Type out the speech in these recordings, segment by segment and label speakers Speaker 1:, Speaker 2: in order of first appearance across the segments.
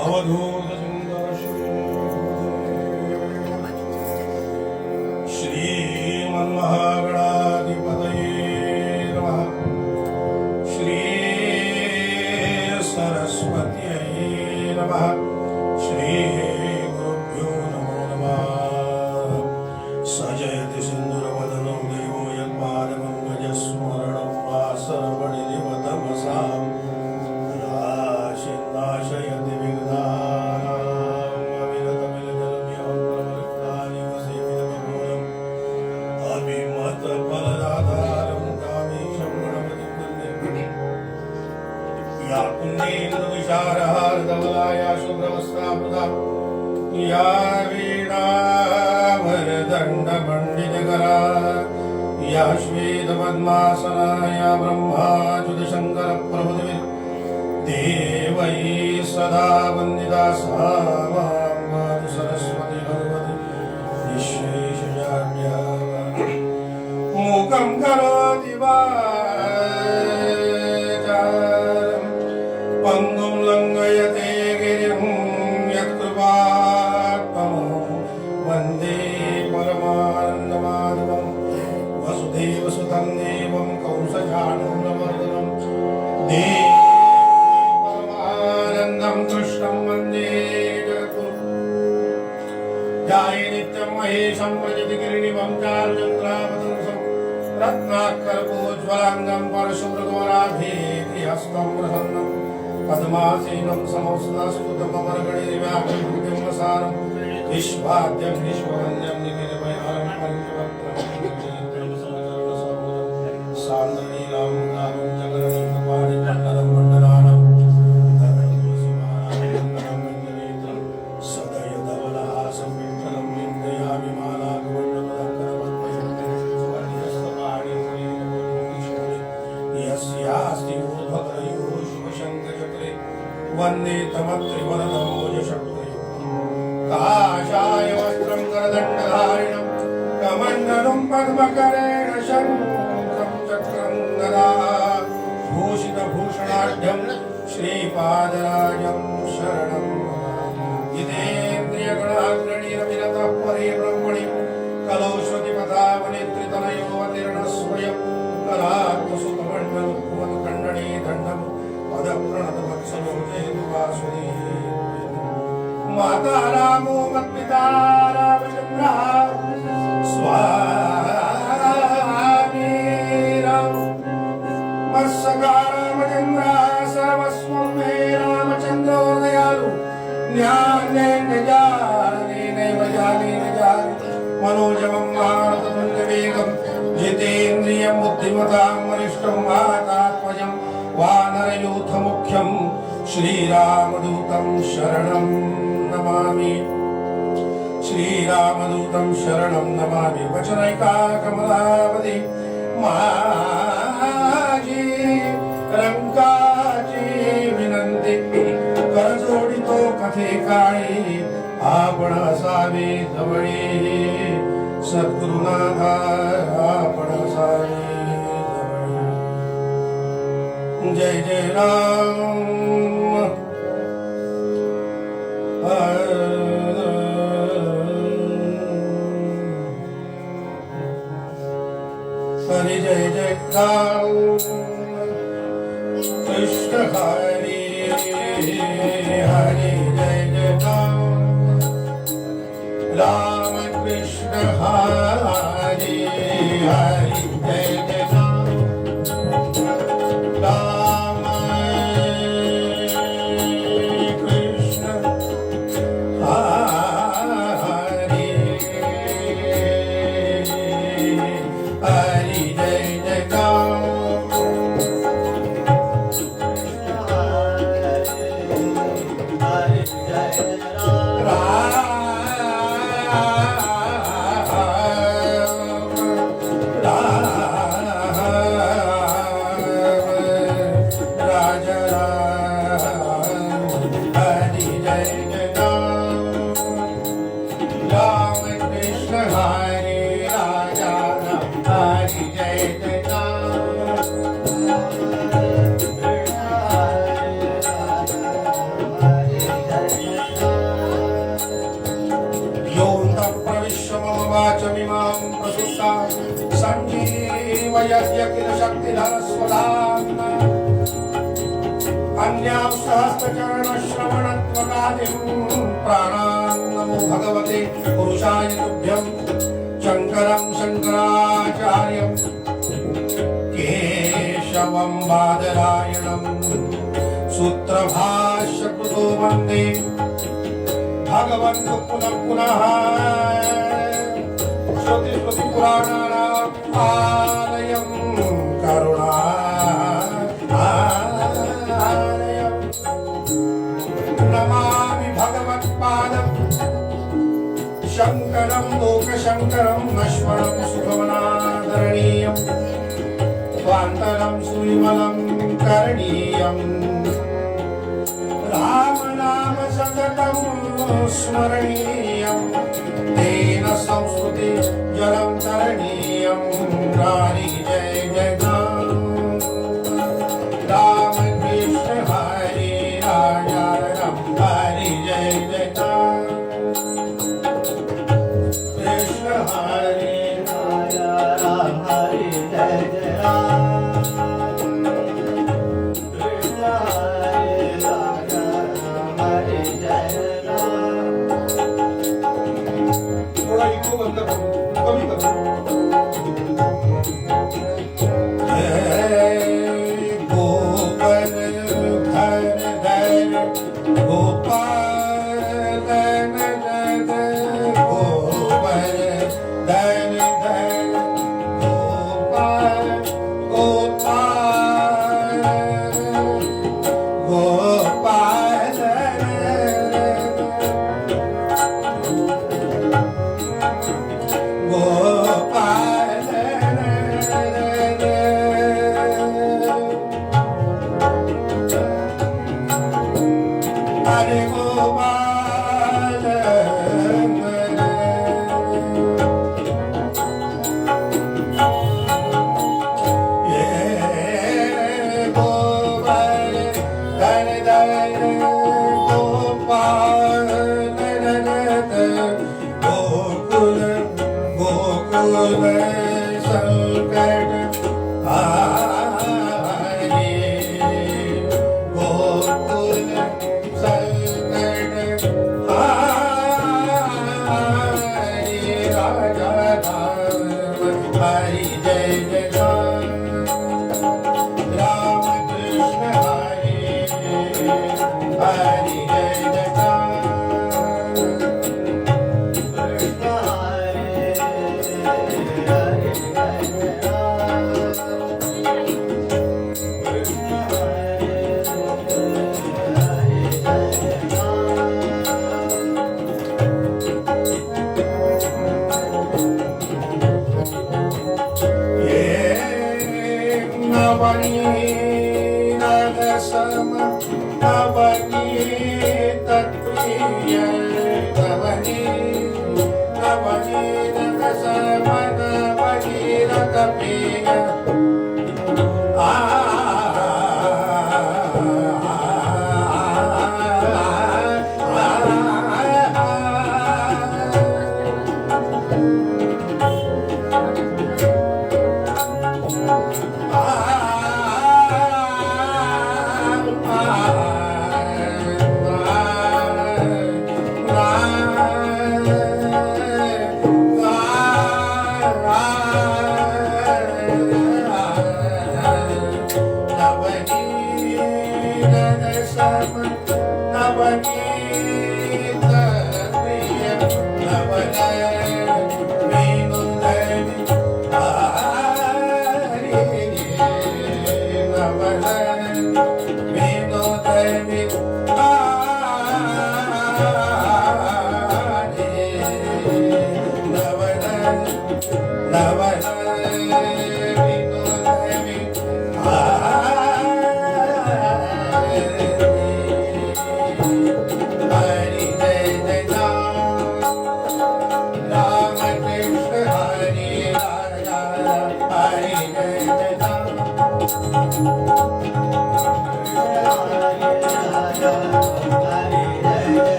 Speaker 1: अवधूत सुंदर श्रीमन्महागणाधिपतये नमः। श्री सरस्वत्यै नमः। श्री गुरुभ्यो नमो नमः। सजयति सिन्दूरवदनो देवो यत्पादपङ्कजस्मरणं वा सर्वनिधिवतमसाम् नाशयति विघ्नानाम् अविरतमिलजलमिहं प्रवृत्तानिवसेवितमूलम् अभिमतफलदातारं कामेशं गणपतिं वन्दे। या पुण्येन्दुविशारहारधवलाया शुभ्रवस्त्रावृता या वीणाभरदण्डपण्डितकरा या श्वेतपद्मासना या ब्रह्माच्युतशङ्करप्रभृतिभिः देवै सदा वन्दिता सा मां सरस्वती भगवती विश्वेशजाड्या मूकं करोति वाचालं पङ्गुं लङ्घयते गिरिं यत्कृपात्मं वन्दे परमानन्दमाधवं वसुदेवसुतं देवं कंसचाणूरमर्दनं कृष्णं वन्दे जगद्गुरुं ध्याये नित्यं महेशं व्रजति गिरिनिभं चारुचन्द्रावतंसं रत्नाकरपूज्ज्वलाङ्गं परशुमृगवराभेर्हस्तं प्रसन्नं पद्मासीनं समस्तस्तुतमवरगणिर्व्याघ्रकृतिं वसानं विश्वाद्यं विश्ववन्द्यं निखिलभयहरं पञ्चवक्त्रं सान्द्रनीलां गावं जगन्नाथपाणिपट्टनं मण्डलानां वन्दे तमत्रिवरदम्बुजशक्तियुक्तं काषाय वस्त्रं करदण्डधारिणं कमण्डलं पद्मकरेण शङ्खं चक्रं गदा भूषितभूषणाढ्यं श्रीपादराजं शरणं जितेन्द्रियगणाग्रणीरविरतः परिब्रह्मणि कलौ श्रुतिपथावनित्रितनयोऽवतीर्णः स्वयं करात्मसुखमण्डलुत्वत्कण्डने दण्डम् पदप्रणतवत्सलो जयतुवासुदे माता रामो मत्पिता रामचन्द्रः स्वामी राम मत्सखा रामचन्द्रः सर्वस्वं मे रामचन्द्रो दयालु ज्ञानेन जाने नैव जाने न जाने मनोजवं मारुततुल्यवेगं जितेन्द्रियं बुद्धिमतां वरिष्ठं वातात्मजं वानरयूथमुख्यं श्रीरामदूतं शरणं नमामि। श्रीरामदूतं शरणं नमामि। वचनैका कमलावती माझी रंकाची विनंती करजोडितो कथे काळी आपण असावे जवळी सद्गुरुनाथा आपण असावे जवळी। जय जय राम हरि जय जय राम कृष्ण हरि हरि जय जय राम राम कृष्ण हरि हरि जय जय राम राम कृष्ण हरि हरि जय जय राम हरि जय राम यज्ञ किल शक्तिधर स्वधाम्ना अन्यां सहस्रचरण श्रवणत्वकादिं प्राणान् नमो भगवते पुरुषाय तुभ्यं शङ्करं शङ्कराचार्यं केशवं बादरायणं सूत्रभाष्यकृतो वन्दे भगवन्तु पुनः पुनः श्रुतिस्मृतिपुराणानाम् आलयं करुणालयं नमामि भगवत्पादं शङ्करं लोकशङ्करं नश्वरं सुखमनादरणीयं स्वान्तरं सुविमलं करणीयम् राम नाम सततं स्मरणीयं तेन संस्कृति जलं तरणीयं रानी जय जय राम कृष्ण हरे राजा राम हरि जय जय कृष्ण हरे राजा राम हरि जय जय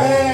Speaker 1: Hey!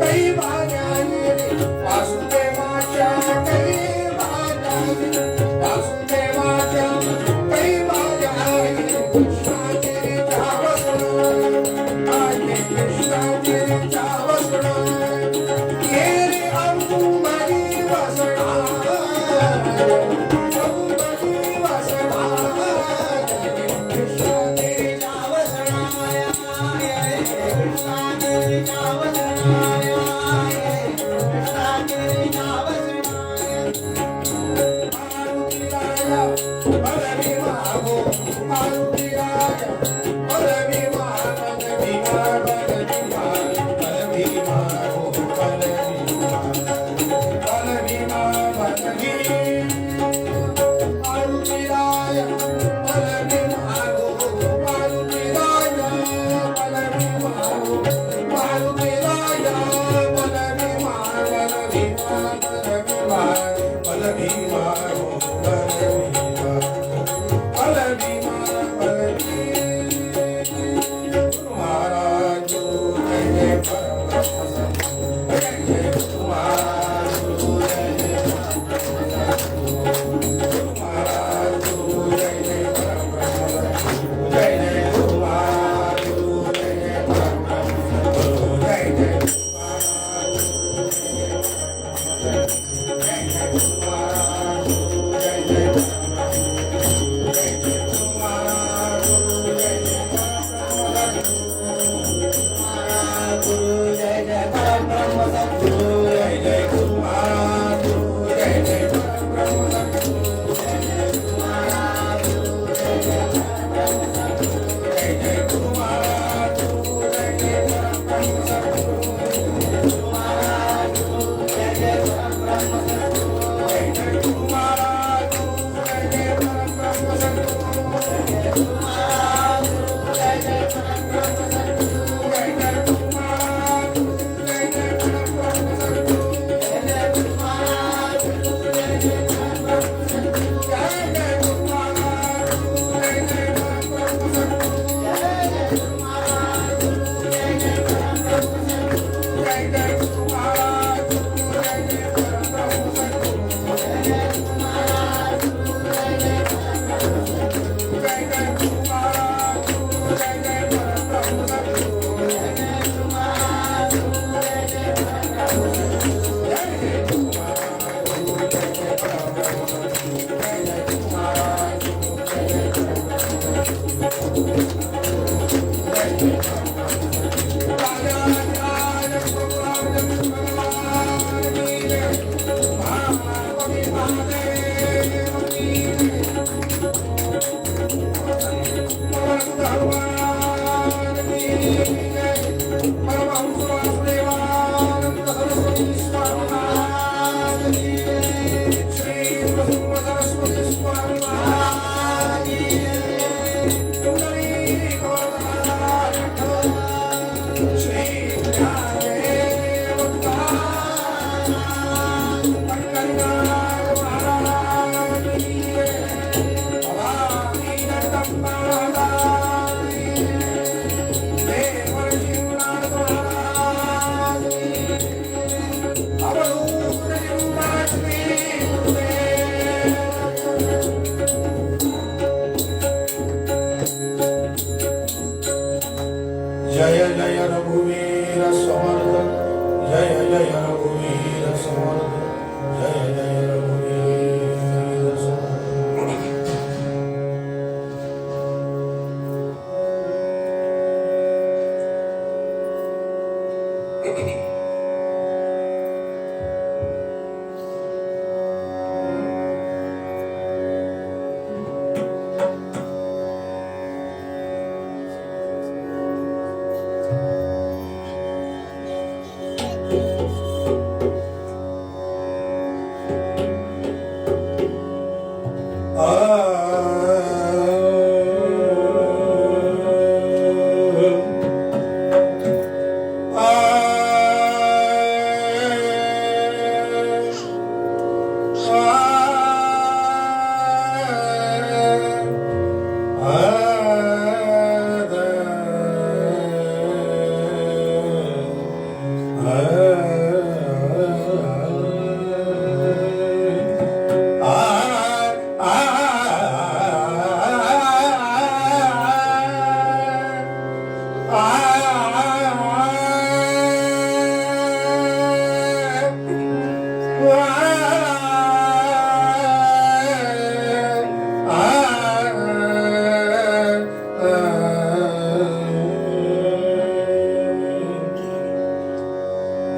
Speaker 1: काही भाग्याने वासुदेवाच्या काही भाग्याने वासुदेवाच्या काही भाग्याने कृष्णागिरीच्या वसण आहे कृष्णागिरीच्या वसण ये रे अंबरी वसणा अंबरी वसणा कृष्णागिरीच्या वसणाया कृष्णागिरीच्या वसणाया कृष्णागिरीच्या वसणाया मारुतीराया पदवी मागो मारुतीराया पदवी माग पदवी माग पदवी मागो पदवी माग मारुतीराया पदवी मागो मारुतीराया पदवी मागो मारुतीराया पदवी माग पदवी माग पदवी मागो पदवी माग पदवी महाराज जय जय परम जय जय महाराज जय जय महाराज जय जय परम जय जय महाराज जय जय परम जय जय महाराज जय जय महाराज जय जय गुरु जय जय परम ब्रह्म सद्गुरु जय जय गुरु महाराज जय जय परम ब्रह्म सद्गुरु जय जय गुरु महाराज जय जय परम ब्रह्म सद्गुरु जय जय गुरु महाराज जय जय परम ब्रह्म सद्गुरु गुरु महाराज जय जय परम ब्रह्म सद्गुरु जय जय गुरु महाराज जय जय परम ब्रह्म सद्गुरु जय जय गुरु महाराज जय जय परम ब्रह्म सद्गुरु जय जय गुरु महाराज जय जय परम ब्रह्म सद्गुरु जय जय गुरु महाराज जय जय परम ब्रह्म सद्गुरु जय जय गुरु महाराज जय जय परम ब्रह्म सद्गुरु जय जय गुरु महाराज जय जय परम ब्रह्म सद्गुरु जय जय गुरु महाराज जय जय परम ब्रह्म सद्गुरु जय जय गुरु महाराज जय जय परम ब्रह्म सद्गुरु जय जय गुरु महाराज जय जय परम ब्रह्म सद्गुरु जय जय गुरु महाराज जय जय परम ब्रह्म सद्गुरु जय जय गुरु महाराज जय जय परम ब्रह्म सद्गुरु जय जय गुरु महाराज जय जय परम ब्रह्म सद्गुरु जय जय राजा राजा भगवान भगवान की जय महाकवि महादेव की जय भगवान की जय परमहंस वासुदेवानंद सरस्वती स्वामी महाराज की जय श्री नृसिंह सरस्वती स्वामी महाराज की जय पुंडरीक वरदान श्री ज्ञानदेव पंकजनाथ महाराज की जय भवानी दत्तम महाराज की जय देवर्षिनाथ महाराज की जय अवधूत जिह्वाश्री गुरुदेव जय जय रघुवीर समर्थ जय जय रघुवीर समर्थ जय जय रघुवीर समर्थ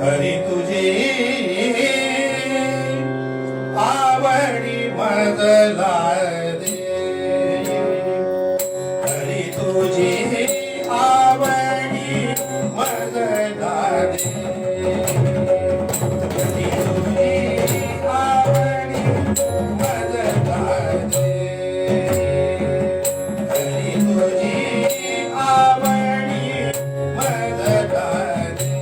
Speaker 1: हरी तुझे आवडी मजला दे, हरी तुझी आवडी मजला दे, हरी तुझी आवडी मजला दे, हरी तुझी आवडी मजला दे.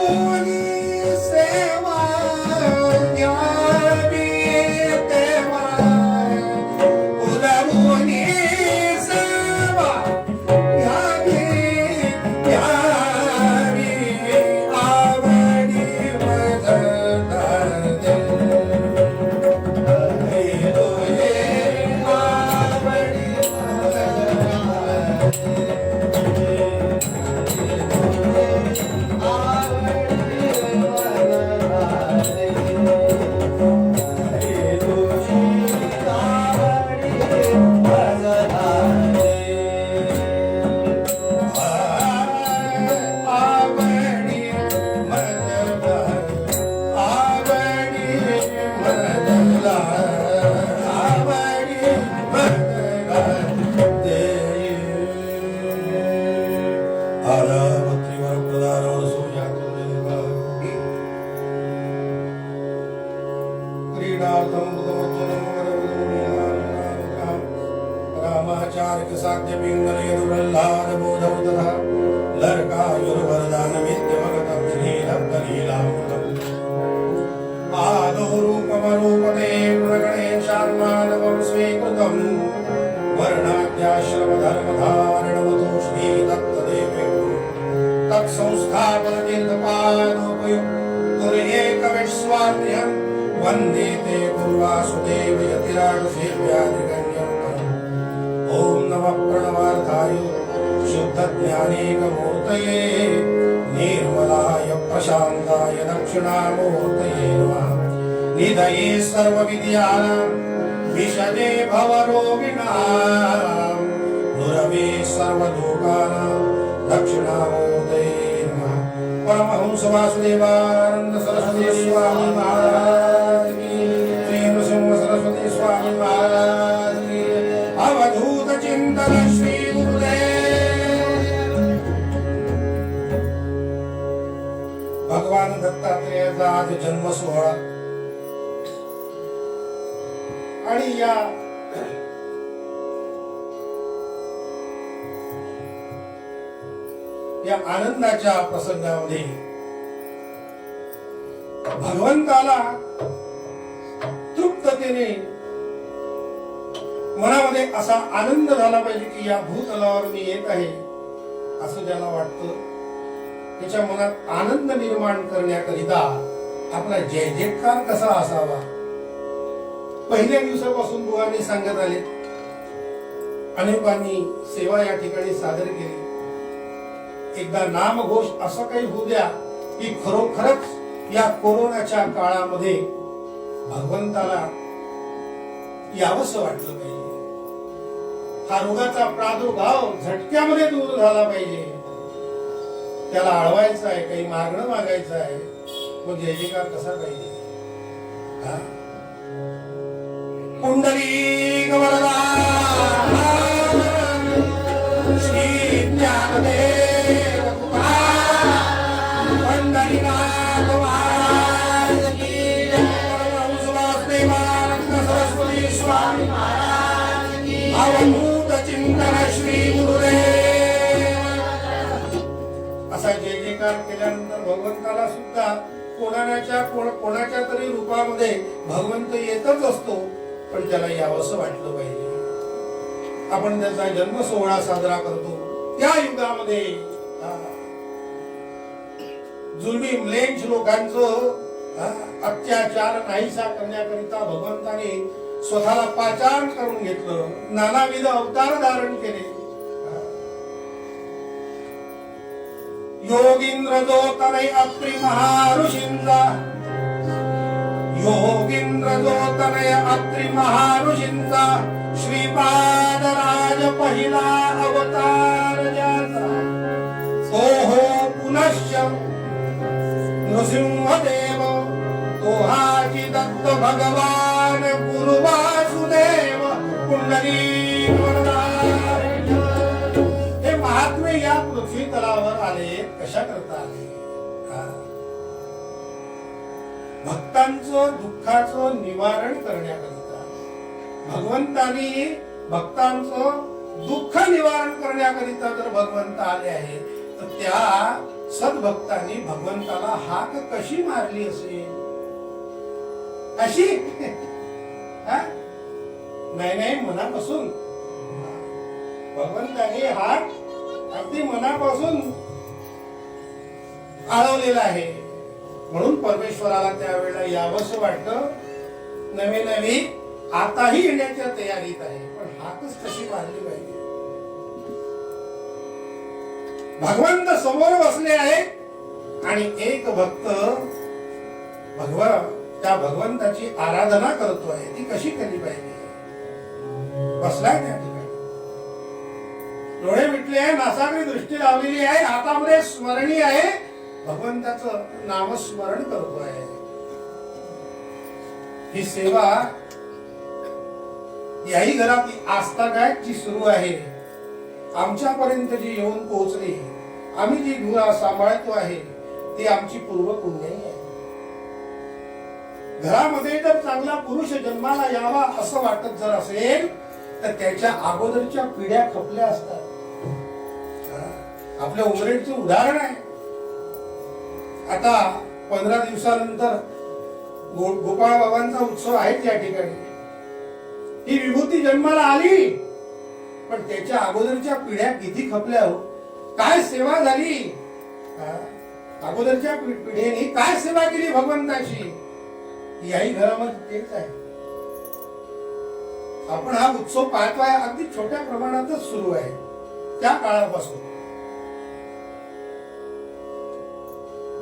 Speaker 1: उदमुनी सेवा द्यावी देवा उदमुनी सेवा द्यावी आवडी मदत रामाचार्य साध्य पिंगले दुर्लभ बोधवतः लर्कायुर्वरदान विद्यमगतं श्रीरब्दलीलामृतम् आदौ रूपमरूपते गणेशान्मानवं स्वीकृतं वर्णाद्याश्रमधर्मधारणवतो श्रीदत्तदेवे तत्संस्थापनतीर्थपादोपयुक्तुर्येकविश्वाभ्यं वन्दे ते पूर्वासुदेव यतिराजसेव्यादिगण्यं ॐ नमः प्रणवार्थाय शुद्धज्ञानेकमूर्तये निर्मलाय प्रशान्ताय दक्षिणामूर्तये नमः निधये सर्वविद्यानां विशदे भवरोगिणां नुरवे सर्वलोकानां दक्षिणामूर्तये नमः परमहंस वासुदेवानंद सरस्वती स्वामी महाराज की श्री नृसिंह सरस्वती स्वामी महाराज की अवधूत चिंतन श्री गुरुदेव भगवान दत्तात्रेयाचा आज जन्म सोहळा आणि या आनंदाच्या प्रसंगामध्ये भगवंताला तृप्ततेने मनामध्ये असा आनंद झाला पाहिजे की या भूतलावर मी येत आहे असं ज्याला वाटतं त्याच्या मनात आनंद निर्माण करण्याकरिता आपला जय जयकार कसा असावा पहिल्या दिवसापासून बुवांनी सांगत आले अनेकांनी सेवा या ठिकाणी सादर केली एकदा नामघोष असं काही होऊ द्या की खरोखरच या कोरोनाच्या काळामध्ये भगवंताला यावंसं वाटलं पाहिजे हा रोगाचा प्रादुर्भाव झटक्यामध्ये दूर झाला पाहिजे त्याला अडवायचं आहे काही मागणं मागायचं आहे मग जय जयकार कसा पाहिजे पुंडलिक वरदा श्री ज्ञानदेव पंढरीनाथ महाराज की परमहंस वासुदेवानंद सरस्वती स्वामी महाराज की अवधूत चिंतन श्री गुरुदेव असा जय जयकार केल्यानंतर भगवंताला सुद्धा कोणाच्या तरी रूपामध्ये भगवंत येतच असतो पण त्याला यावंसं वाटलं पाहिजे आपण त्याचा जन्म सोहळा साजरा करतो त्या युगामध्ये जुलमी म्लेच्छ लोकांचं अत्याचार नाहीसा करण्याकरिता भगवंताने स्वतःला पाचारण करून घेतलं नानाविध अवतार धारण केले योगींद्र जो तनय अत्रि महाऋषींचा योगींद्र जो तनय अत्रि महाऋषींचा श्रीपादराज पहिला अवतार ज्याचा तो हो पुनश्च नृसिंहदेव तो हाची दत्त भगवान गुरु वासुदेव पुंडलिक वरदान हे महात्मे या पृथ्वी तलावर आले कशा करता आले भक्तांचं दुःखाचं निवारण करण्याकरिता भगवंतानी भक्तांचं दुःख निवारण करण्याकरिता जर भगवंत आले आहे तर त्या सद्भक्तांनी भगवंताला हाक कशी मारली असेल अशी नाही नाही, मनापासून भगवंताने हाक अगदी मनापासून आळवलेला आहे. म्हणून परमेश्वराला त्यावेळेला यावंसं वाटतं. नवे नवी आताही येण्याच्या तयारीत आहे, पण हाकच कशी मारली पाहिजे. भगवंत समोर बसले आहेत आणि एक भक्त त्या भगवंताची आराधना करतोय. ती कशी केली पाहिजे. बसलाय त्या ठिकाणी, डोळे मिटले आहे, नासागरी दृष्टी लावलेली आहे, हातामध्ये स्मरणी आहे, भगवंताचं नामस्मरण करतोय. ही सेवा याही घरातली आस्था काय जी सुरू आहे, आमच्यापर्यंत जी येऊन पोहोचली, आम्ही जी धुरा सांभाळतो आहे, ती आमची पूर्व पुण्याई आहे. घरामध्ये जर चांगला पुरुष जन्माला यावा असं वाटत जर असेल तर त्याच्या अगोदरच्या पिढ्या खपल्या असतात. आपल्या उमरेडचं उदाहरण आहे. आता 15 दिवसानंतर गोपाळ बाबांचा उत्सव आहे त्या ठिकाणी. ही विभूती जन्माला आली, पण त्याच्या अगोदरच्या पिढ्या किती खपल्या हो. काय सेवा झाली. अगोदरच्या पिढीने काय सेवा केली भगवंताची. याही घरामध्ये तेच आहे. आपण हा उत्सव पाहतोय, अगदी छोट्या प्रमाणातच सुरू आहे त्या काळापासून.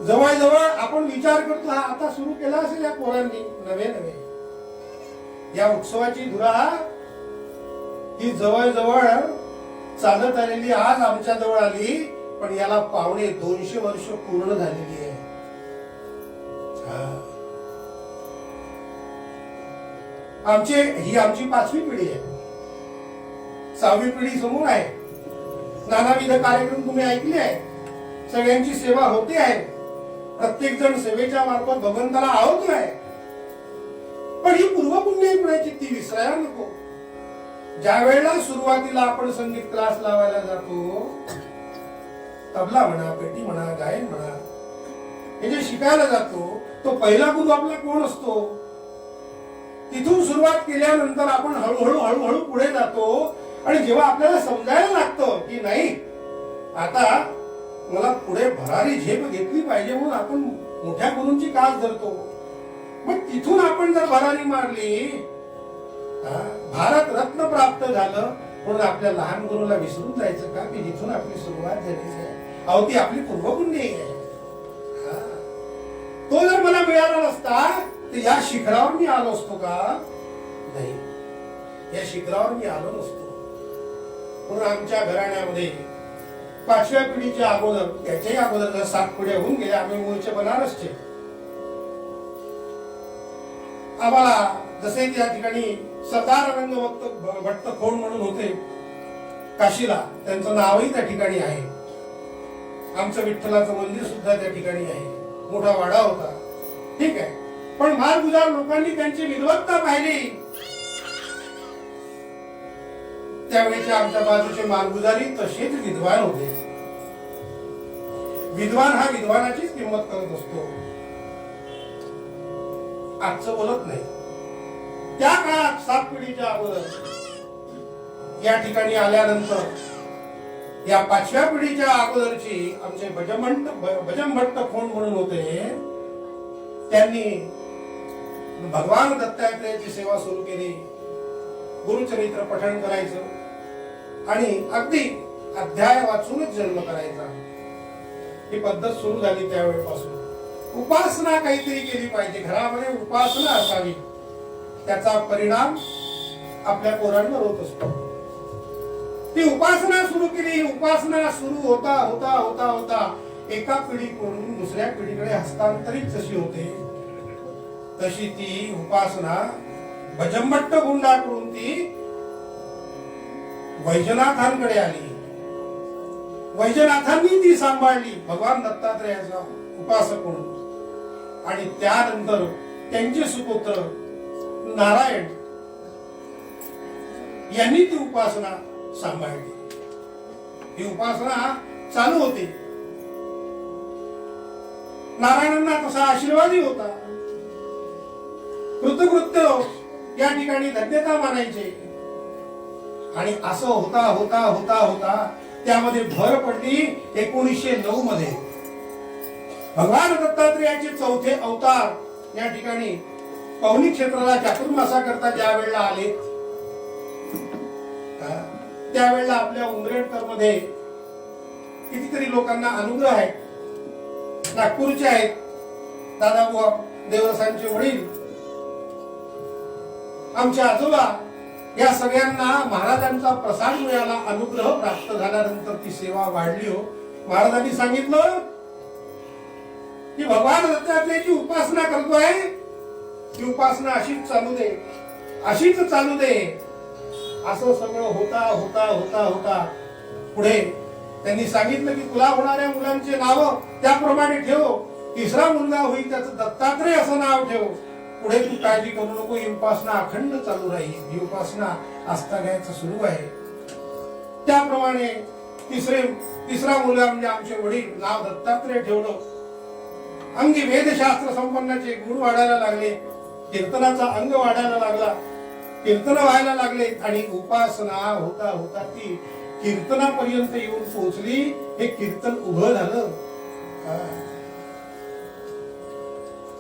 Speaker 1: जवळजवळ आपण विचार करतो हा आता सुरू केला असेल या पोरांनी नवे नवे. या उत्सवाची धुरा ही जवळजवळ चालत आलेली आज आमच्या जवळ आली, पण याला पावणे 200 वर्ष पूर्ण झालेली आहे. ही आमची 5वी पिढी आहे. 6वी पिढी समोर आहे. नानाविध कार्यक्रम तुम्ही ऐकले आहे. सगळ्यांची सेवा होते आहे. प्रत्येक जण सेवेच्या मार्फत भगवंताला आवडतोय. पण ही पूर्वपुण्य कुणाची ती विसरायला नको. ज्या वेळेला सुरुवातीला आपण संगीत क्लास लावायला जातो, तबला म्हणा, पेटी म्हणा, गायन म्हणा, हे जे शिकायला जातो, तो पहिला गुरु आपला कोण असतो. तिथून सुरुवात केल्यानंतर आपण हळूहळू हळूहळू पुढे जातो आणि जेव्हा आपल्याला समजायला लागतं की नाही आता मला पुढे भरारी झेप घेतली पाहिजे, म्हणून आपण मोठ्या गुरूंची कास धरतो. मग तिथून आपण जर भरारी मारली, भारत रत्न प्राप्त झालं, म्हणून आपल्या लहान गुरुला विसरून जायचं का की जिथून आपली सुरुवात झाली आहे. अहो ती आपली पूर्वपुण्य आहे. तो जर मला मिळाला नसता तर या शिखरावर मी आलो असतो का. नाही, या शिखरावर मी आलो नसतो. म्हणून आमच्या घराण्यामध्ये 5व्या पिढीच्या अगोदर, त्याच्याही अगोदर 7 पिढ्या होऊन गेल्या. आम्ही मूळचे बनारसचे. आम्हाला जसे त्या ठिकाणी सदानंद भट्ट खोड म्हणून होते काशीला, त्यांचं नावही त्या ठिकाणी आहे. आमचं विठ्ठलाचं मंदिर सुद्धा त्या ठिकाणी आहे. मोठा वाडा होता. ठीक आहे, पण मार्गुजार लोकांनी त्यांची विद्वत्ता पाहिली. त्यावेळेच्या आमच्या बाजूचे मार्गुजारी तसेच विद्वान होते. विद्वान हा विद्वानाचीच किंमत करत असतो, आजचं बोलत नाही. त्या काळात 7 पिढीच्या अगोदर या ठिकाणी आल्यानंतर या 5व्या पिढीच्या अगोदरची आमचे भजमभट्ट खोंड म्हणून होते. त्यांनी भगवान दत्तात्रयाची सेवा सुरू केली. गुरुचरित्र पठण करायचं आणि अगदी अध्याय वाचूनच जन्म करायचा. ही पद्धत सुरू झाली त्यावेळेपासून. उपासना काहीतरी केली पाहिजे, घरामध्ये उपासना असावी. त्याचा परिणाम आपल्या पोरांवर होत असतो. ती उपासना सुरू केली. उपासना सुरू होता होता होता होता एका पिढीकडून दुसऱ्या पिढीकडे हस्तांतरित जशी होते, तशी ती उपासना भजमभट्ट गुंडाकडून ती वैजनाथांकडे आली. वैजनाथांनी ती सांभाळली भगवान दत्तात्रयाचा उपासक म्हणून. आणि त्यानंतर त्यांचे सुपुत्र नारायण यांनी ती उपासना सांभाळली. ही उपासना चालू होती. नारायणांना तसा आशीर्वादही होता. कृतकृत्य या ठिकाणी धन्यता मानायचे. आणि असं होता होता होता होता त्यामध्ये भर पडली 1909 मध्ये भगवान दत्तात्रेयाचे चौथे अवतार या ठिकाणी पवनी क्षेत्राला चातुर्मासा करता ज्या वेळेला आले त्यावेळेला आपल्या उमरेडकर मध्ये कितीतरी लोकांना अनुग्रह आहे. नागपूरचे आहेत दादाबुवा देवरसांचे वडील, आमचे आजोबा, या सगळ्यांना महाराजांचा प्रसाद मिळाला, अनुग्रह प्राप्त झाल्यानंतर ती सेवा वाढली. हो, महाराजांनी सांगितलं की भगवान दत्तात्रेयाची उपासना करतोय, ती उपासना अशीच चालू दे, अशीच चालू दे. असं सगळं होता होता होता होता पुढे त्यांनी सांगितलं की तुला होणाऱ्या मुलांचे नाव त्याप्रमाणे ठेव. तिसरा मुलगा होईल त्याचं दत्तात्रेय असं नाव ठेव. पुढे तू काळजी करू नको, ही उपासना अखंड चालू राहील. ही उपासना आस्थागायचं सुरू आहे. त्याप्रमाणे तिसरा मुलगा म्हणजे आमचे वडील नाव दत्तात्रेय ठेवलं. अंगी वेदशास्त्र संपन्नाचे गुण वाढायला लागले, कीर्तनाचा अंग वाढायला लागला, कीर्तन व्हायला लागले आणि उपासना होता होता ती कीर्तनापर्यंत येऊन पोहोचली. हे कीर्तन उभं झालं.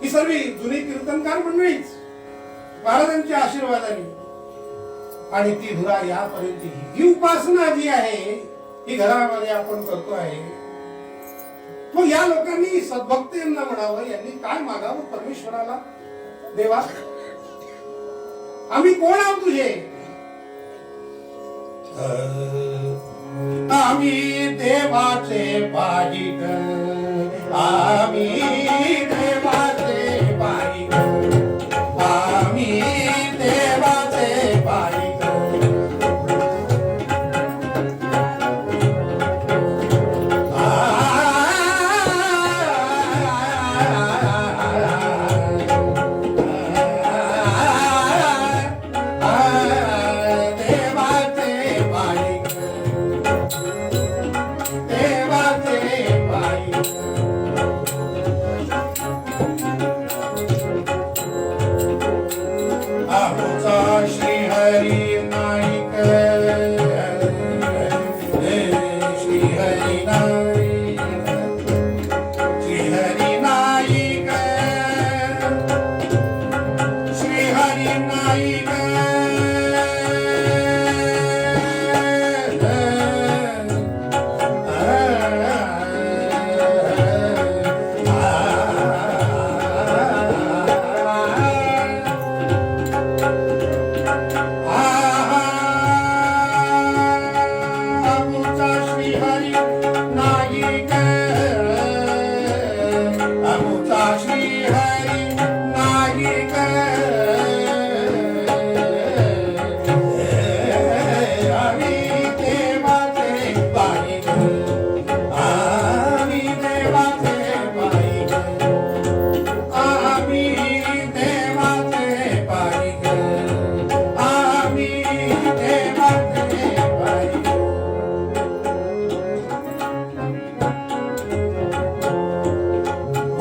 Speaker 1: ही सर्व जुनी कीर्तनकार मंडळीच महाराजांच्या आशीर्वादाने आणि ती धुरा यापर्यंत ही उपासना जी आहे ही घरामध्ये आपण करतो आहे. मग या लोकांनी सद्भक्त यांना म्हणावं, यांनी काय मागावं परमेश्वराला? देवा आम्ही कोण आहोत तुझे? आम्ही देवाचे पाजिक, आम्ही देवाचे पाजिक, आम्ही देवाचे पाजिक.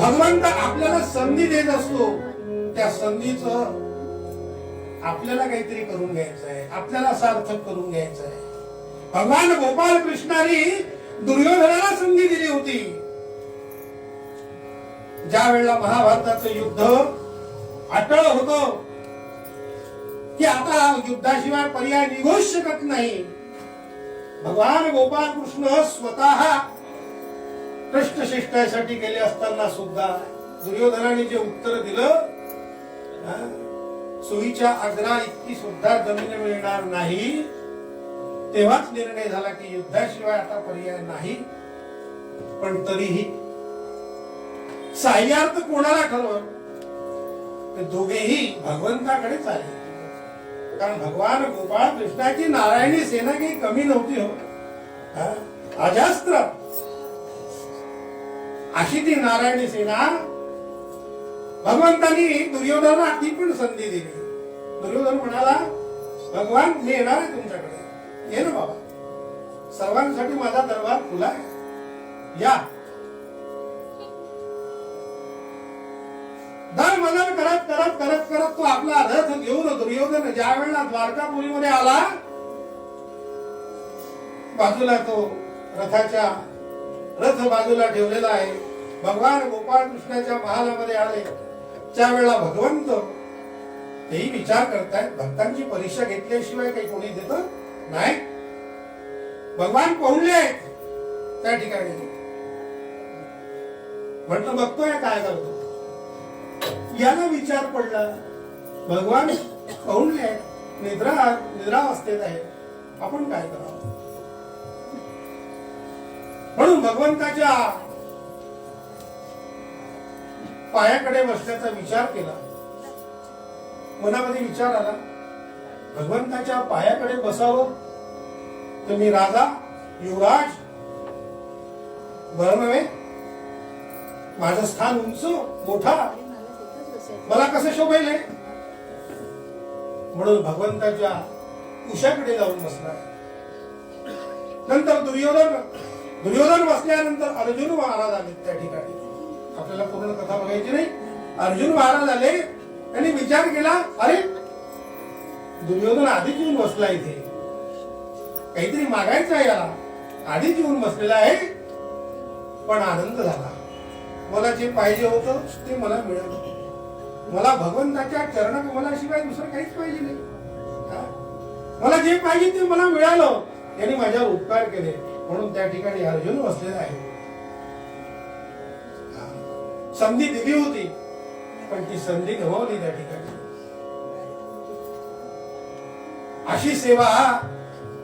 Speaker 1: भगवंत आपल्याला संधी देत असतो, त्या संधीचं आपल्याला काहीतरी करून घ्यायचं आहे, आपल्याला सार्थक करून घ्यायचं आहे. भगवान गोपाल कृष्णाने दुर्योधनाला संधी दिली होती. ज्या वेळेला महाभारताचं युद्ध अटळ होतं की आता युद्धाशिवाय पर्याय निघूच शकत नाही, भगवान गोपाल कृष्ण स्वतः कष्टशिष्टासाठी गेले असताना सुद्धा दुर्योधनाने जे उत्तर दिलं, सुईच्या अग्रा इतकी सुद्धा जमीन मिळणार नाही, तेव्हाच निर्णय झाला की युद्धाशिवाय आता पर्याय नाही. पण तरीही साह्यार्थ कोणाला ठरवलं? ते दोघेही भगवंताकडेच आले. कारण भगवान गोपाळ कृष्णाची नारायणी सेना काही कमी नव्हती. हो, अजास्त्र अशी ती नारायणी सेना. भगवंतानी दुर्योधनाला ती पण संधी दिली. दुर्योधन म्हणाला, भगवान मी येणार आहे तुमच्याकडे, ये ना बाबा, सर्वांसाठी माझा दरबार खुला आहे, या. बदल करत करत करत करत तो आपला रथ घेऊन दुर्योधन ज्या वेळेला द्वारकापुरीमध्ये आला, बाजूला तो रथ बाजूला ठेवलेला आहे. भगवान गोपाळ कृष्णाच्या महालामध्ये आले त्यावेळेला भगवंत तेही विचार करतायत, भक्तांची परीक्षा घेतल्याशिवाय काही कोणी देत नाही. भगवान पहुडले आहेत त्या ठिकाणी. म्हटलं बघतोय काय करतो. याला विचार पडला, भगवान पहुडले आहेत, निद्रावस्थेत आहे, आपण काय करावं. म्हणून भगवंताच्या पायाकडे बसण्याचा विचार केला. मनामध्ये विचार आला, भगवंताच्या पायाकडे बसावं तर मी राजा युवराज बरं नव्हे, माझं स्थान उंच मोठा, मला कसं शोभेल. म्हणून भगवंताच्या उशाकडे जाऊन बसला. नंतर दुर्योधन बसल्यानंतर अर्जुन महाराज आले त्या ठिकाणी. आपल्याला पूर्ण कथा बघायची नाही. अर्जुन महाराज आले, त्यांनी विचार केला, अरे दुर्योधन आधीच येऊन बसला इथे, काहीतरी मागायचं आहे याला, आधीच येऊन बसलेला आहे. पण आनंद झाला, मला जे पाहिजे होतं ते मला मिळालं. मला भगवंताच्या चरणकमलाशिवाय दुसरं काहीच पाहिजे नाही. मला जे पाहिजे ते मला मिळालं, यांनी माझ्यावर उपकार केले. म्हणून त्या ठिकाणी अर्जुन बसलेला आहे. संधी दिली होती पण ती संधी गमावली त्या ठिकाणी. अशी सेवा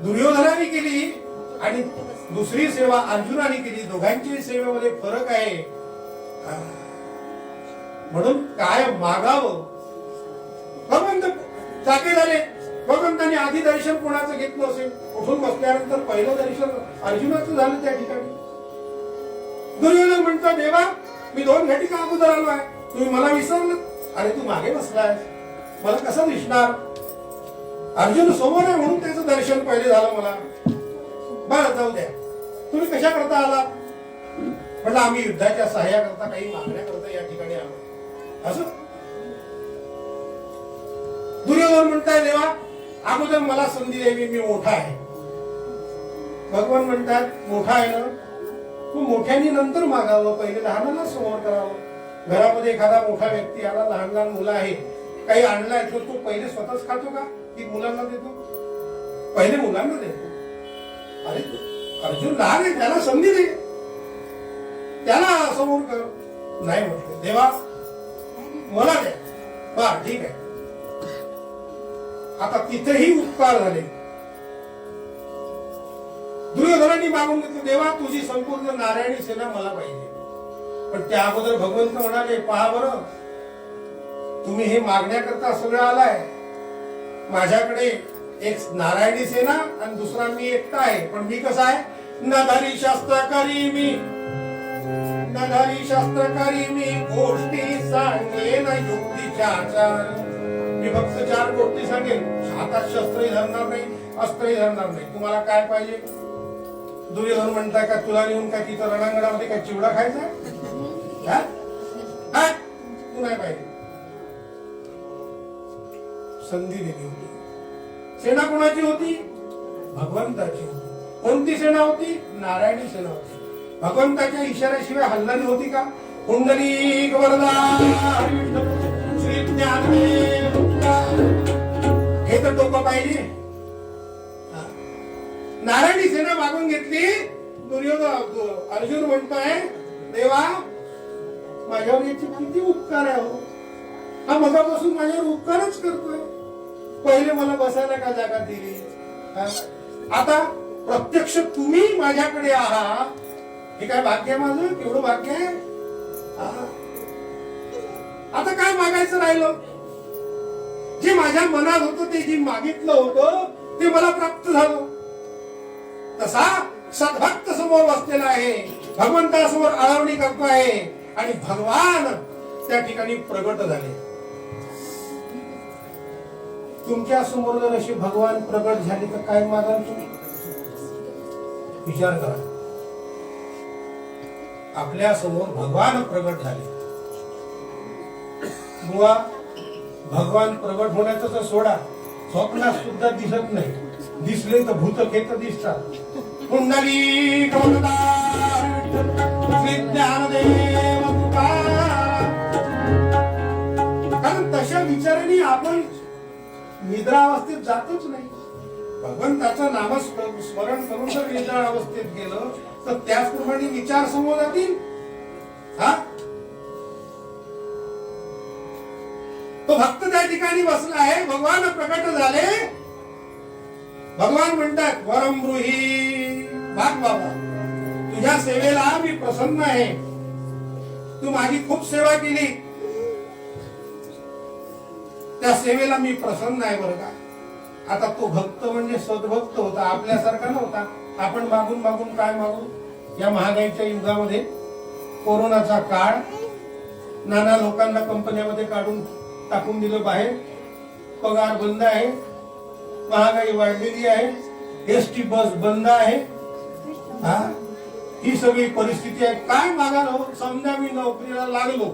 Speaker 1: दुर्योधनाने केली आणि दुसरी सेवा अर्जुनाने केली. दोघांची सेवेमध्ये फरक आहे. म्हणून काय मागावं. भगवंत जागे झाले. भगवंतांनी आधी दर्शन कोणाचं घेतलं असेल, उठून बसल्यानंतर पहिलं दर्शन अर्जुनाचं झालं त्या ठिकाणी. दुर्योधन म्हणतो, देवा मी 2 घटिका अगोदर आलो आहे, तुम्ही मला विसरलं आणि तू मागे बसलाय, मला कसं दिसणार. अर्जुन समोर आहे म्हणून त्याचं दर्शन पहिले झालं मला. बरं जाऊ द्या, तुम्ही कशा करता आला. म्हटलं आम्ही युद्धाच्या सहाय्याकरता काही मागण्याकरता या ठिकाणी आलो. असं दुर्योधन म्हणताय, देवा अगोदर मला संधी द्यावी, मी मोठा आहे. भगवान म्हणतात, मोठा आहे ना, तू मोठ्यानी नंतर मागावं, पहिले लहानाला समोर करावं. घरामध्ये एखादा मोठा व्यक्ती आला, लहान लहान मुलं आहे, काही आणलाय तर तू पहिले स्वतःच खातो का की मुलांना देतो. पहिले मुलांना देतो. अरे अर्जुन लहान आहे, त्याला संधी दे, त्याला समोर कर. नाही म्हटलं, देवा मला द्या. बर ठीक आहे. आता तिथेही उपकार झाले. दुर्योधनांनी मागून घेतलं, देवा तुझी संपूर्ण नारायणी सेना मला पाहिजे. पण त्या अगोदर भगवंत म्हणाले, पहा बरं, तुम्ही हे मागण्याकरता सगळं आलाय. माझ्याकडे एक नारायणी सेना आणि दुसरा मी एकटा आहे. पण मी कसा आहे, नधारी शास्त्रकारी मी, नधारी शास्त्रकारी मी, गोष्टी सांगेन युक्तीच्या आचार. मी फक्त 4 गोष्टी सांगेन, हातात शस्त्रही धरणार नाही, अस्त्रही धरणार नाही. तुम्हाला काय पाहिजे. दुर्योधन म्हणताय, का तुला नेऊन काय तिथं रणांगणामध्ये काय चिवडा खायचा. तू नाही पाहिजे. संधी दिली होती. सेना कोणाची होती, भगवंताची होती. कोणती सेना होती, नारायणी सेना होती. भगवंताच्या इशाऱ्याशिवाय हल्लानी होती का. कुंडली वरदा श्री ज्ञानदेव, हे तर डोकं पाहिजे. नारायणी सेना मागून घेतली. दुर्योधन अर्जुन म्हणतोय, देवा माझ्यावर याचे किती उपकार आहे हो. हा मगापासून माझ्यावर उपकारच करतोय. पहिले मला बसायला का जागा दिली. आता प्रत्यक्ष तुम्ही माझ्याकडे आहात. हे काय भाग्य आहे माझं, केवढं भाग्य आहे. आता काय मागायचं राहिलं. जे माझ्या मनात होतं, ते जे मागितलं होतं ते मला प्राप्त झालं. तसा सद्भक्त समोर बसलेला आहे, भगवंतासमोर आळवणी करतो आहे आणि भगवान त्या ठिकाणी प्रगट झाले. तुमच्या समोर जर असे भगवान प्रगट झाले तर काय मागाल तुम्ही. विचार करा. आपल्या समोर भगवान प्रगट झाले, बुवा भगवान प्रगट होण्याचं तर सोडा, स्वप्नात सुद्धा दिसत नाही. दिसले तर भूतखेत दिसतात. कुंडली ज्ञानदेव कारण तशा विचारांनी आपण निद्रावस्थेत जातच नाही. भगवंताचं नामस्मरण करून जर निद्रावस्थेत गेलं तर त्याचप्रमाणे विचार समोर जातील. हा तो भक्त त्या ठिकाणी बसला आहे. भगवान प्रकट झाले. भगवान म्हणतात वरम ब्रूही भाग बाबा, तुझ्या सेवेला मी प्रसन्न आहे. तू माझी खूप सेवा केली, त्या सेवेला मी प्रसन्न आहे बरं का. आता तो भक्त म्हणजे सद्भक्त होता, आपल्यासारखा नव्हता. आपण मागून मागून काय मागू. या महागाईच्या युगामध्ये कोरोनाचा काळ, नाना लोकांना कंपन्यामध्ये काढून टाकून दिलं बाहेर, पगार बंद आहे, महागाई वाढलेली आहे, एसटी बस बंद आहे. हा ही सगळी परिस्थिती आहे. काय मागाल हो. समजा मी नोकरीला लागलो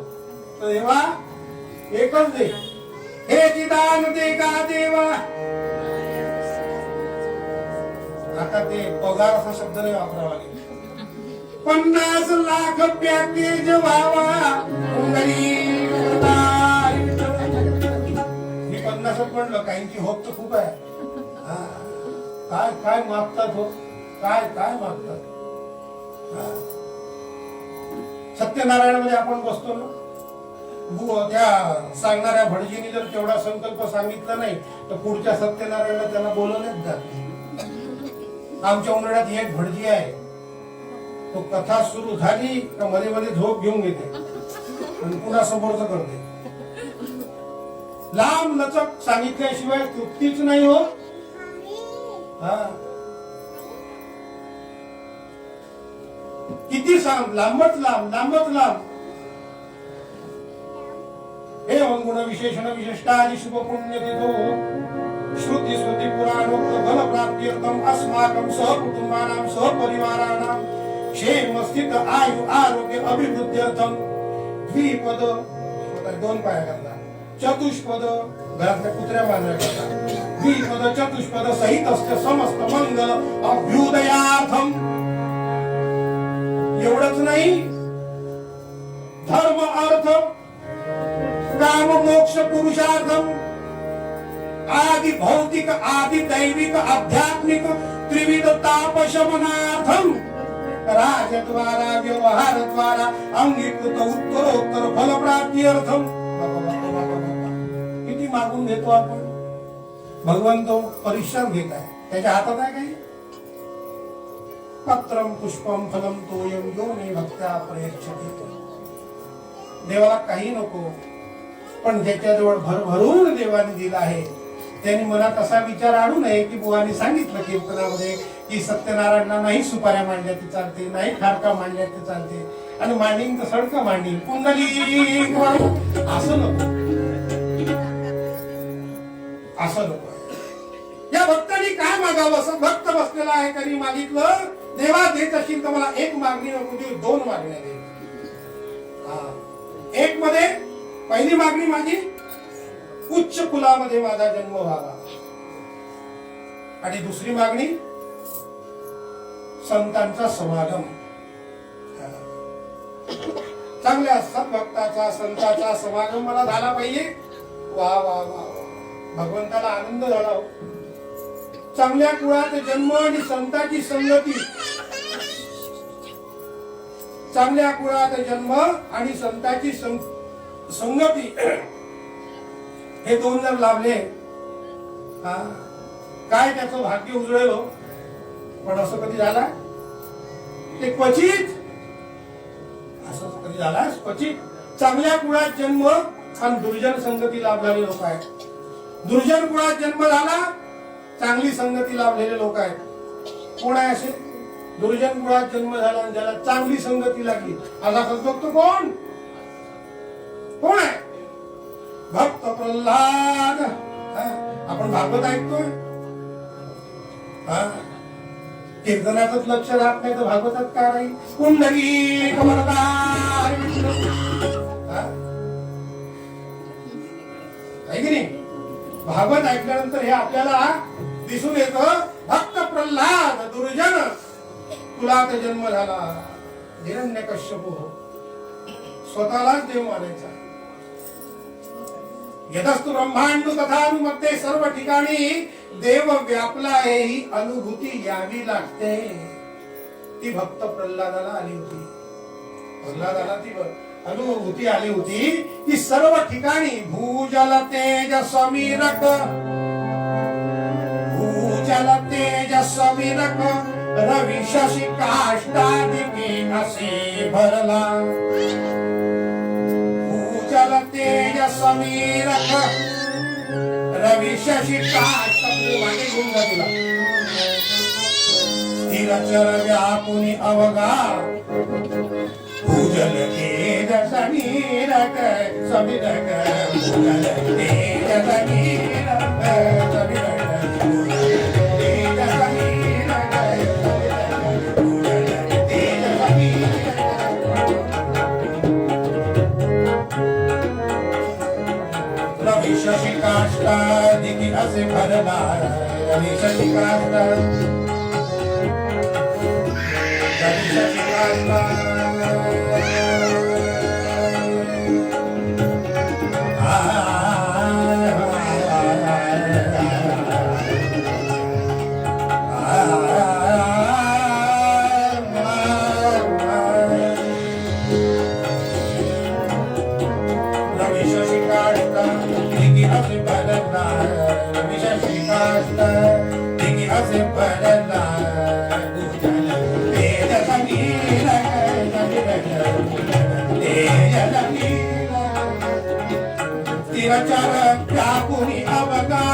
Speaker 1: तर देवा एकच दे, हे चिदान दे का देवा. आता ते पगार असा शब्द नाही वापरावा लागेल. 50 लाख पॅकेज व्हावा. मी 50च म्हणलं, काहींची होप तर खूप आहे. काय काय मागतात हो, काय काय मागतात. सत्यनारायण मध्ये आपण बसतो ना, त्या सांगणाऱ्या भटजीने जर तेवढा संकल्प सांगितला नाही तर पुढच्या सत्यनारायणला त्याला बोलवण्यात जात. आमच्या उन्हाळ्यात एक भटजी आहे, तो कथा सुरू झाली का मध्ये मध्ये झोप घेऊन घेते आणि पुन्हा समोरच करते. लांब लचक सांगितल्याशिवाय तृप्तीच नाही हो. किती सांग, लांबच लांब, लांबच लांब. हे गुण विशेषण विशिष्टादि शुभ पुण्य तिथो श्रुती स्मृती पुराणोक्त फल प्राप्त्यर्थम अस्माकं सह कुटुंबानां सह परिवाराणां क्षेम स्थित आयु आरोग्य अभिवृद्ध्यर्थम द्विपद, दोन पाया करता, चतुष्पद घरातल्या कुत्र्या बांधल्या करता, द्विपद चतुष्पद सहित समस्त मंगल अभ्युदयार्थम. एवढंच नाही, धर्म अर्थ काम मोक्ष पुरुषार्थम आदि भौतिक आदि दैविक आध्यात्मिक त्रिविध तापशमनार्थम राजद्वारा व्यवहार द्वारा अंगीकृत उत्तरोत्तर फल प्राप्ती अर्थम. किती मागून घेतो आपण. भगवंत परिश्रम घेत आहे, त्याच्या हातात आहे काही. पत्रम पुष्पम फलम तोयम यो मे भक्त्या प्रयच्छति. देवाला काही नको, पण ज्याच्याजवळ भरभरून देवाने दिला आहे त्यांनी मनात असा विचार आणू नये की बुवानी सांगितलं कीर्तनामध्ये की सत्यनारायणला नाही सुपाऱ्या मांडल्या ती चालते, नाही खारका मांडल्या ते चालते, आणि मांडीन तर सडकं मांडीन कुंडली, असं नको, असं नको. या भक्तांनी काय मागावं. असं भक्त बसलेला आहे, त्यांनी मागितलं देवा देत असेल तर मला एक मागणी नको देऊ, दोन मागण्या दे. एक मध्ये पहिली मागणी माझी उच्च कुलामध्ये माझा जन्म व्हावा, आणि दुसरी मागणी संतांचा समागम, चांगल्या सद्भक्ताचा संतांचा समागम मला झाला पाहिजे. वा वा वा, भगवंताला आनंद झाला हो. चांगल्या कुळात जन्म आणि संतांची संगती, चांगल्या कुळात जन्म आणि संतांची संगती, हे दोन जर लाभले काय त्याचं भाग्य उजळेल हो. पण असं कधी झाला ते क्वचित, असं कधी झाला क्वचित. चांगल्या कुळात जन्म आणि दुर्जन संगती लाभलेले लोक आहेत. दुर्जन कुळात जन्म झाला, चांगली संगती लाभलेले लोक आहेत. कोण आहे असे? दुर्जन कुळात जन्म झाला आणि ज्याला चांगली संगती लागली असा सद्भक्त कोण कोण आहे? भक्त प्रल्हाद. आपण भागवत ऐकतोय, कीर्तनातच लक्ष राहत नाही तर भागवतात का राहील. कुंडली आहे की नाही? भागवत ऐकल्यानंतर हे आपल्याला दिसून येतं. भक्त प्रल्हाद दुर्जन तुला तर जन्म झाला. हिरण्यकश्यप स्वतःलाच देव मानायचा. यदस्तु ब्रह्मांड तथानुमध्ये सर्व ठिकाणी देव व्यापला आहे ही अनुभूती यावी लागते. ती भक्त प्रल्हादाला आली होती. प्रल्हादाला ती अनुभूती आली होती की सर्व ठिकाणी भूजल तेज समीरक, भूजल तेज समीरक रवी शशी काष्टादिके असे भरला. भूजल तेज समीरक रवी शशी काष्ट मागे घेऊन जा तुला. स्थिरचर व्यापुनी अवगा भूजल तेज समीरक समीरक भूजल तेज समीरक समीरक भूजल तेज समीरक भूजल तेज समीरक. रवी शशी काष्टा दिगी असे भरला. रवी शशी काष्टा रवी शशी काष्टा व्यापुनी अवगा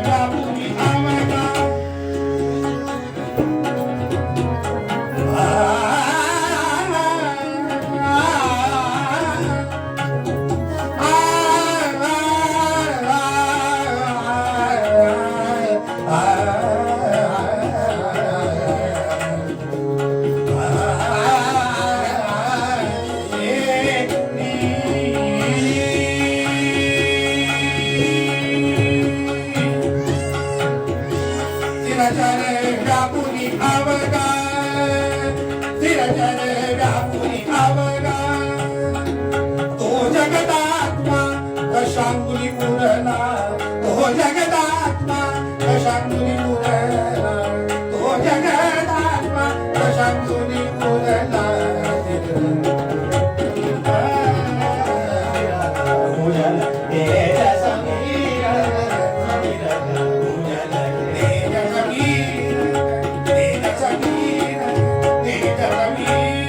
Speaker 1: व्यापुनी अवगा व्यापुनी अवगा स्थिरचर व्यापुनी अवगा. तो जगदात्मा दशांगुली उरला. तो जगदात्मा दशांगुली उरला. तो जगदात्मा दशांगुली उरला. भूजल तेज समीरक समीरक भूजल तेज समीरक तेज समीरक तेज समीरक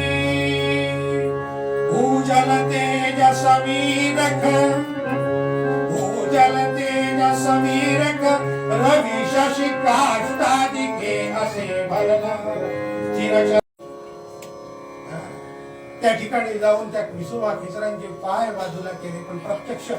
Speaker 1: भूजल तेज समीरक भूजल तेज समीरक रवी शशी काष्टादिके असे भरला. त्या ठिकाणी जाऊन त्या विसुवा खेचरांचे पाय बाजूला केले पण प्रत्यक्ष